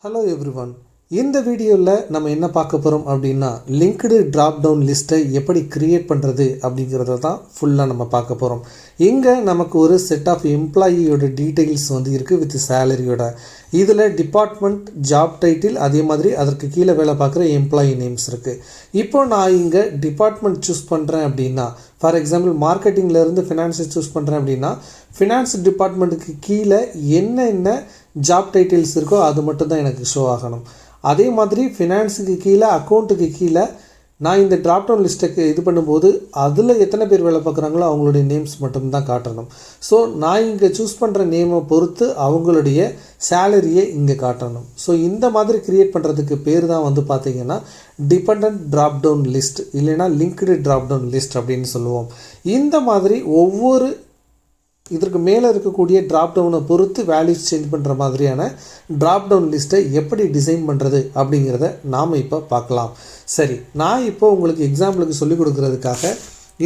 Hello everyone. இந்த வீடியோவில் நம்ம என்ன பார்க்க போகிறோம் அப்படின்னா லிங்க்டு ட்ராப் டவுன் லிஸ்ட்டை எப்படி க்ரியேட் பண்ணுறது அப்படிங்கிறத தான் ஃபுல்லாக நம்ம பார்க்க போகிறோம். இங்கே நமக்கு ஒரு செட் ஆஃப் எம்ப்ளாயியோட டீட்டெயில்ஸ் இருக்குது வித் சேலரியோட. இதில் டிபார்ட்மெண்ட், ஜாப் டைட்டில், அதே மாதிரி அதற்கு கீழே வேலை பார்க்குற எம்ப்ளாயி நேம்ஸ் இருக்குது. இப்போ நான் இங்கே டிபார்ட்மெண்ட் சூஸ் பண்ணுறேன் அப்படின்னா, ஃபார் எக்ஸாம்பிள் மார்க்கெட்டிங்லேருந்து ஃபினான்ஸை சூஸ் பண்ணுறேன் அப்படின்னா, ஃபினான்ஸ் டிபார்ட்மெண்ட்டுக்கு கீழே என்ன ஜாப் டைட்டில்ஸ் இருக்கோ அது மட்டும் தான் எனக்கு ஷோ ஆகணும். அதே மாதிரி ஃபினான்ஸுக்கு கீழே, அக்கௌண்ட்டுக்கு கீழே நான் இந்த ட்ராப் டவுன் லிஸ்ட்டுக்கு இது பண்ணும்போது அதில் எத்தனை பேர் வேலை பார்க்குறாங்களோ அவங்களுடைய நேம்ஸ் மட்டும்தான் காட்டணும். ஸோ நான் இங்கே சூஸ் பண்ணுற நேமை பொறுத்து அவங்களுடைய சேலரியை இங்கே காட்டணும். ஸோ இந்த மாதிரி க்ரியேட் பண்ணுறதுக்கு பேர் தான் பார்த்திங்கன்னா டிபெண்டன்ட் ட்ராப் டவுன் லிஸ்ட், இல்லைனா லிங்க்டு ட்ராப் டவுன் லிஸ்ட் அப்படின்னு சொல்லுவோம். இந்த மாதிரி ஒவ்வொரு இதற்கு மேலே இருக்கக்கூடிய ட்ராப் டவுனை பொறுத்து வேல்யூஸ் சேஞ்ச் பண்ணுற மாதிரியான ட்ராப் டவுன் லிஸ்ட்டை எப்படி டிசைன் பண்ணுறது அப்படிங்கிறத நாம் இப்போ பார்க்கலாம். சரி, நான் இப்போ உங்களுக்கு எக்ஸாம்பிளுக்கு சொல்லிக் கொடுக்குறதுக்காக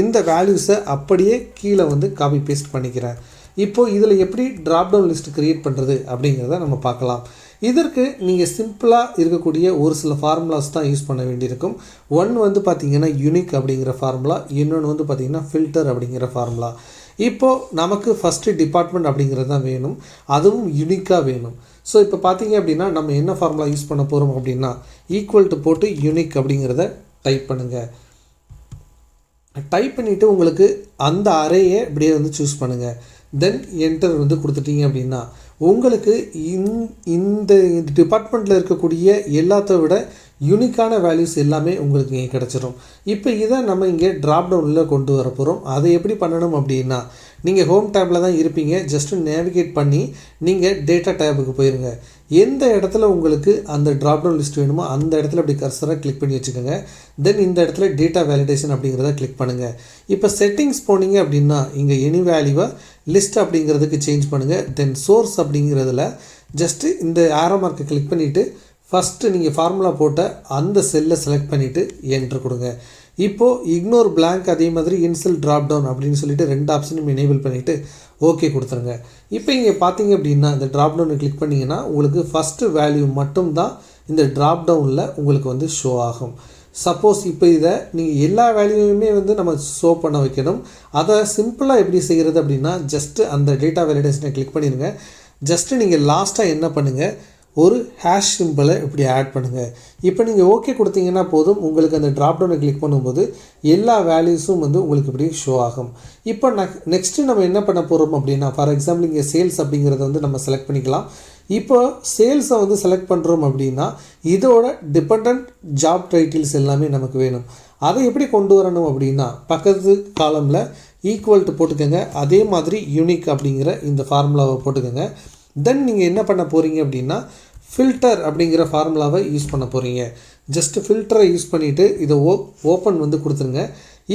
இந்த வேல்யூஸை அப்படியே கீழே காப்பி பேஸ்ட் பண்ணிக்கிறேன். இப்போது இதில் எப்படி ட்ராப் டவுன் லிஸ்ட் க்ரியேட் பண்ணுறது அப்படிங்கிறத நம்ம பார்க்கலாம். இதற்கு நீங்கள் சிம்பிளாக இருக்கக்கூடிய ஒரு சில ஃபார்முலாஸ் தான் யூஸ் பண்ண வேண்டியிருக்கும். ஒன்று பார்த்திங்கன்னா யூனிக் அப்படிங்கிற ஃபார்முலா, இன்னொன்று பார்த்திங்கன்னா ஃபில்டர் அப்படிங்கிற ஃபார்முலா. இப்போது நமக்கு ஃபஸ்ட்டு டிபார்ட்மெண்ட் அப்படிங்கிறது தான் வேணும், அதுவும் யூனிக்காக வேணும். ஸோ இப்போ பார்த்தீங்க அப்படின்னா நம்ம என்ன ஃபார்முலா யூஸ் பண்ண போகிறோம் அப்படின்னா ஈக்குவல் டு போட்டு யூனிக் அப்படிங்கிறத டைப் பண்ணுங்கள். டைப் பண்ணிவிட்டு உங்களுக்கு அந்த அரேயை இப்படியே சூஸ் பண்ணுங்கள். தென் என்டர் கொடுத்துட்டீங்க அப்படின்னா உங்களுக்கு இந்த டிபார்ட்மெண்ட்டில் இருக்கக்கூடிய எல்லாத்த விட யூனிக்கான வேல்யூஸ் எல்லாமே உங்களுக்கு இங்கே கிடச்சிரும். இப்போ இதை நம்ம இங்கே ட்ராப் டவுனில் கொண்டு வர போகிறோம். அதை எப்படி பண்ணணும் அப்படின்னா, நீங்கள் ஹோம் டேப்பில் தான் இருப்பீங்க. ஜஸ்ட்டு நேவிகேட் பண்ணி நீங்கள் டேட்டா டேபுக்கு போயிருங்க. எந்த இடத்துல உங்களுக்கு அந்த ட்ராப் டவுன் லிஸ்ட் வேணுமோ அந்த இடத்துல அப்படி கர்சராக கிளிக் பண்ணி வச்சுக்கோங்க. தென் இந்த இடத்துல டேட்டா வேலிடேஷன் அப்படிங்கிறத கிளிக் பண்ணுங்கள். இப்போ செட்டிங்ஸ் போனீங்க அப்படின்னா இங்கே எனி வேல்யூவை லிஸ்ட் அப்படிங்கிறதுக்கு சேஞ்ச் பண்ணுங்கள். தென் சோர்ஸ் அப்படிங்கிறதுல ஜஸ்ட்டு இந்த ஆரோ மார்க்கை கிளிக் பண்ணிவிட்டு ஃபஸ்ட்டு நீங்கள் ஃபார்முலா போட்ட அந்த செல்லை செலக்ட் பண்ணிவிட்டு என்ட்ரு கொடுங்க. இப்போது இக்னோர் பிளாங்க், அதே மாதிரி இன்செல் ட்ராப் டவுன் அப்படின்னு சொல்லிட்டு ரெண்டு ஆப்ஷனும் எனேபிள் பண்ணிவிட்டு ஓகே கொடுத்துருங்க. இப்போ இங்கே பார்த்தீங்க அப்படின்னா இந்த ட்ராப் டவுனை கிளிக் பண்ணிங்கன்னா உங்களுக்கு ஃபஸ்ட்டு வேல்யூ மட்டும்தான் இந்த ட்ராப் டவுனில் உங்களுக்கு ஷோ ஆகும். சப்போஸ் இப்போ இதை நீங்கள் எல்லா வேல்யூவுமே நம்ம ஷோ பண்ண வைக்கணும். அதை சிம்பிளாக எப்படி செய்கிறது அப்படின்னா ஜஸ்ட்டு அந்த டேட்டா வேலிடேஷனை கிளிக் பண்ணிடுங்க. ஜஸ்ட்டு நீங்கள் லாஸ்ட்டாக என்ன பண்ணுங்கள், ஒரு ஹேஷ் சிம்பிளை இப்படி ஆட் பண்ணுங்கள். இப்போ நீங்கள் ஓகே கொடுத்தீங்கன்னா போதும், உங்களுக்கு அந்த ட்ராப் டவுனை கிளிக் பண்ணும்போது எல்லா வேல்யூஸும் உங்களுக்கு இப்படி ஷோ ஆகும். இப்போ நெக்ஸ்ட்டு நம்ம என்ன பண்ண போகிறோம் அப்படின்னா, ஃபார் எக்ஸாம்பிள் இங்கே சேல்ஸ் அப்படிங்கிறத நம்ம செலக்ட் பண்ணிக்கலாம். இப்போ சேல்ஸை செலக்ட் பண்ணுறோம் அப்படின்னா இதோட டிபெண்டன்ட் ஜாப் டைட்டில்ஸ் எல்லாமே நமக்கு வேணும். அதை எப்படி கொண்டு வரணும் அப்படின்னா பக்கத்து காலமில் ஈக்குவல் டு போட்டுக்கோங்க. அதே மாதிரி யூனிக் அப்படிங்கிற இந்த ஃபார்முலாவை போட்டுக்கோங்க. தென் நீங்கள் என்ன பண்ண போகிறீங்க அப்படின்னா ஃபில்டர் அப்படிங்கிற ஃபார்முலாவை யூஸ் பண்ண போகிறீங்க. ஜஸ்ட்டு ஃபில்டரை யூஸ் பண்ணிவிட்டு இதை ஓப்பன் கொடுத்துருங்க.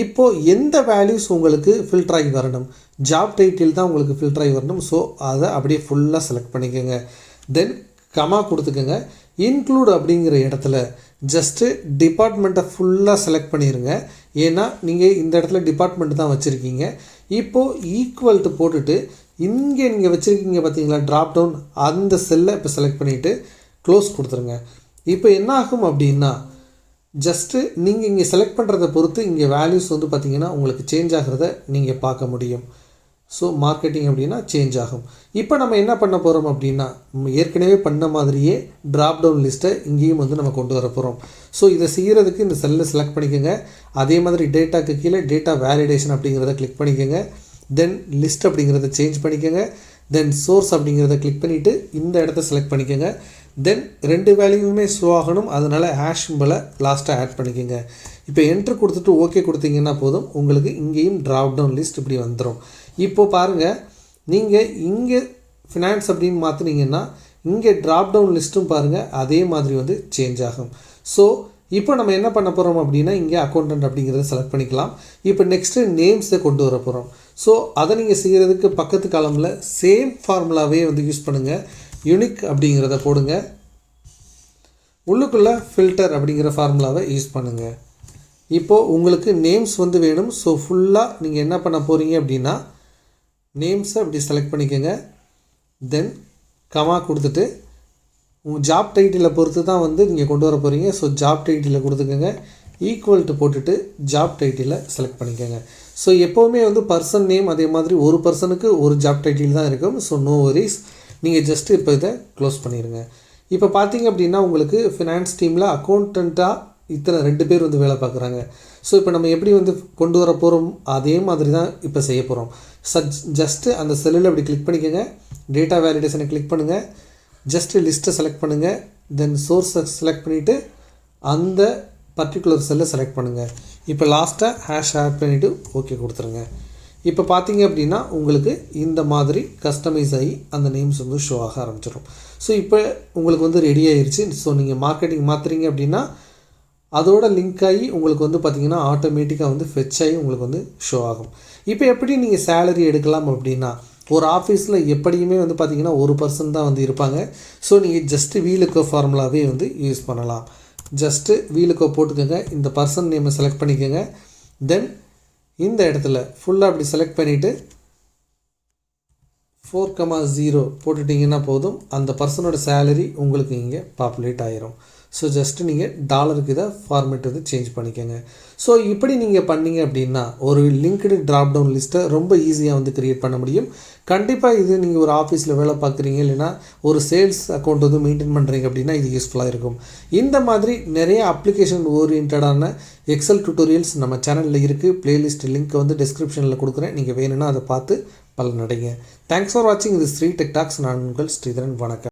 இப்போது எந்த வேல்யூஸ் உங்களுக்கு ஃபில்டராகி வரணும், ஜாப் டைட்டில் தான் உங்களுக்கு ஃபில்டராகி வரணும். ஸோ அதை அப்படியே ஃபுல்லாக செலக்ட் பண்ணிக்கோங்க. தென் கமா கொடுத்துக்கோங்க. இன்க்ளூட் அப்படிங்கிற இடத்துல ஜஸ்ட்டு டிபார்ட்மெண்ட்டை ஃபுல்லாக செலக்ட் பண்ணிடுங்க. ஏன்னா நீங்கள் இந்த இடத்துல டிபார்ட்மெண்ட் தான் வச்சுருக்கீங்க. இப்போது ஈக்குவல் டு போட்டுட்டு இங்கே நீங்கள் வச்சுருக்கீங்க பார்த்தீங்களா ட்ராப் டவுன், அந்த செல்லை இப்போ செலக்ட் பண்ணிவிட்டு க்ளோஸ் கொடுத்துருங்க. இப்போ என்ன ஆகும் அப்படின்னா ஜஸ்ட்டு நீங்கள் இங்கே செலக்ட் பண்ணுறதை பொறுத்து இங்கே வேல்யூஸ் பார்த்திங்கன்னா உங்களுக்கு சேஞ்ச் ஆகிறத நீங்கள் பார்க்க முடியும். ஸோ மார்க்கெட்டிங் அப்படின்னா சேஞ்ச் ஆகும். இப்போ நம்ம என்ன பண்ண போகிறோம் அப்படின்னா ஏற்கனவே பண்ண மாதிரியே ட்ராப் டவுன் லிஸ்ட்டை இங்கேயும் நம்ம கொண்டு வர போகிறோம். ஸோ இதை செய்கிறதுக்கு இந்த செல்லை செலக்ட் பண்ணிக்கோங்க. அதே மாதிரி டேட்டாக்கு கீழே டேட்டா வேலிடேஷன் அப்படிங்கிறத கிளிக் பண்ணிக்கோங்க. தென் லிஸ்ட் அப்படிங்கிறத சேஞ்ச் பண்ணிக்கோங்க. தென் சோர்ஸ் அப்படிங்கிறத கிளிக் பண்ணிவிட்டு இந்த இடத்த செலக்ட் பண்ணிக்கோங்க. தென் ரெண்டு வேல்யூவுமே ஷோ ஆகணும், அதனால் ஹேஷ் சிம்பலை லாஸ்ட்டாக ஆட் பண்ணிக்கோங்க. இப்போ என்ட்ரு கொடுத்துட்டு ஓகே கொடுத்தீங்கன்னா போதும், உங்களுக்கு இங்கேயும் ட்ராப் டவுன் லிஸ்ட் இப்படி வந்துடும். இப்போது பாருங்கள், நீங்கள் இங்கே ஃபினான்ஸ் அப்படின்னு மாற்றினீங்கன்னா இங்கே ட்ராப் டவுன் லிஸ்ட்டும் பாருங்கள் அதே மாதிரி சேஞ்ச் ஆகும். ஸோ இப்போ நம்ம என்ன பண்ண போகிறோம் அப்படின்னா இங்கே அக்கௌண்டன்ட் அப்படிங்கிறத செலக்ட் பண்ணிக்கலாம். இப்போ நெக்ஸ்ட்டு நேம்ஸை கொண்டு வர போகிறோம். ஸோ அதை நீங்கள் செய்கிறதுக்கு பக்கத்து காலமில் சேம் ஃபார்முலாவே யூஸ் பண்ணுங்கள். யூனிக் அப்படிங்கிறத போடுங்க. உள்ளுக்குள்ளே ஃபில்டர் அப்படிங்கிற ஃபார்முலாவை யூஸ் பண்ணுங்கள். இப்போது உங்களுக்கு நேம்ஸ் வேணும். ஸோ ஃபுல்லாக நீங்கள் என்ன பண்ண போகிறீங்க அப்படின்னா நேம்ஸை அப்படி செலக்ட் பண்ணிக்கோங்க. தென் கமா கொடுத்துட்டு உங்கள் ஜாப் டைட்டிலை பொறுத்து தான் வந்து நீங்கள் கொண்டு வர போகிறீங்க. ஸோ ஜாப் டைட்டிலை கொடுத்துக்கோங்க, ஈக்குவல் டு போட்டுட்டு ஜாப் டைட்டிலை செலக்ட் பண்ணிக்கோங்க. ஸோ எப்போவுமே வந்து பர்சன் நேம் அதே மாதிரி ஒரு பர்சனுக்கு ஒரு ஜாப் டைட்டில் தான் இருக்கும். ஸோ நோ வரிஸ், நீங்கள் ஜஸ்ட்டு இப்போ இதை க்ளோஸ் பண்ணிடுங்க. இப்போ பார்த்தீங்க அப்படின்னா உங்களுக்கு ஃபினான்ஸ் டீமில் அக்கௌண்டண்ட்டாக இத்தனை 2 பேர் வந்து வேலை பார்க்குறாங்க. ஸோ இப்போ நம்ம எப்படி வந்து கொண்டு வர போகிறோம் அதே மாதிரி தான் இப்போ செய்ய போகிறோம். ஜஸ்ட்டு அந்த செல்லில் அப்படி கிளிக் பண்ணிக்கோங்க, டேட்டா வேலிடேஷனை கிளிக் பண்ணுங்கள், ஜஸ்ட்டு லிஸ்ட்டை செலக்ட் பண்ணுங்கள், தென் சோர்ஸை செலக்ட் பண்ணிவிட்டு அந்த பர்டிகுலர் செல்லை செலக்ட் பண்ணுங்கள். இப்போ லாஸ்ட்டாக ஹேஷ் ஆட் பண்ணிவிட்டு ஓகே கொடுத்துருங்க. இப்போ பார்த்தீங்க அப்படின்னா உங்களுக்கு இந்த மாதிரி கஸ்டமைஸ் ஆகி அந்த நேம்ஸ் வந்து ஷோ ஆக ஆரம்பிச்சிடும். ஸோ இப்போ உங்களுக்கு வந்து ரெடி ஆயிடுச்சு. ஸோ நீங்கள் மார்க்கெட்டிங் மாற்றுறீங்க அப்படின்னா அதோட லிங்க் ஆகி உங்களுக்கு வந்து பார்த்திங்கன்னா ஆட்டோமேட்டிக்காக வந்து ஃபெச் ஆகி உங்களுக்கு வந்து ஷோ ஆகும். இப்போ எப்படி நீங்கள் சேலரி எடுக்கலாம் அப்படின்னா, ஒரு ஆஃபீஸில் எப்படியுமே வந்து பார்த்திங்கன்னா ஒரு பர்சன் தான் வந்து இருப்பாங்க. ஸோ நீங்கள் ஜஸ்ட்டு வீலுக்கோ ஃபார்முலாவே வந்து யூஸ் பண்ணலாம். ஜஸ்ட்டு வீலுக்கோ போட்டுக்கோங்க, இந்த பர்சன் நேமை செலக்ட் பண்ணிக்கோங்க, தென் இந்த இடத்துல ஃபுல்லாக அப்படி செலக்ட் பண்ணிவிட்டு 4,0 போட்டுட்டிங்கன்னா போதும், அந்த பர்சனோட சேலரி உங்களுக்கு இங்கே பாப்புலேட் ஆகிரும். ஸோ ஜஸ்ட்டு நீங்கள் டாலருக்கு இதை ஃபார்மேட் வந்து சேஞ்ச் பண்ணிக்கோங்க. ஸோ இப்படி நீங்கள் பண்ணிங்க அப்படின்னா ஒரு லிங்க்டு ட்ராப் டவுன் லிஸ்ட்டை ரொம்ப ஈஸியாக வந்து க்ரியேட் பண்ண முடியும். கண்டிப்பாக இது நீங்கள் ஒரு ஆஃபீஸில் வேலை பார்க்குறீங்க, இல்லைனா ஒரு சேல்ஸ் அக்கௌண்ட் வந்து மெயின்டைன் பண்ணுறீங்க அப்படின்னா இது யூஸ்ஃபுல்லாக இருக்கும். இந்த மாதிரி நிறைய அப்ளிகேஷன் ஓரியன்டான எக்ஸல் டியூட்டோரியல்ஸ் நம்ம சேனலில் இருக்குது. பிளேலிஸ்ட் லிங்க் வந்து டிஸ்கிரிப்ஷனில் கொடுக்குறேன், நீங்கள் வேணும்னா அதை பார்த்து பலனடைங்க. தேங்க்ஸ் ஃபார் வாட்சிங். இது ஸ்ரீ டெக் டாக்ஸ். நான் உங்கள் ஸ்ரீதரன். வணக்கம்.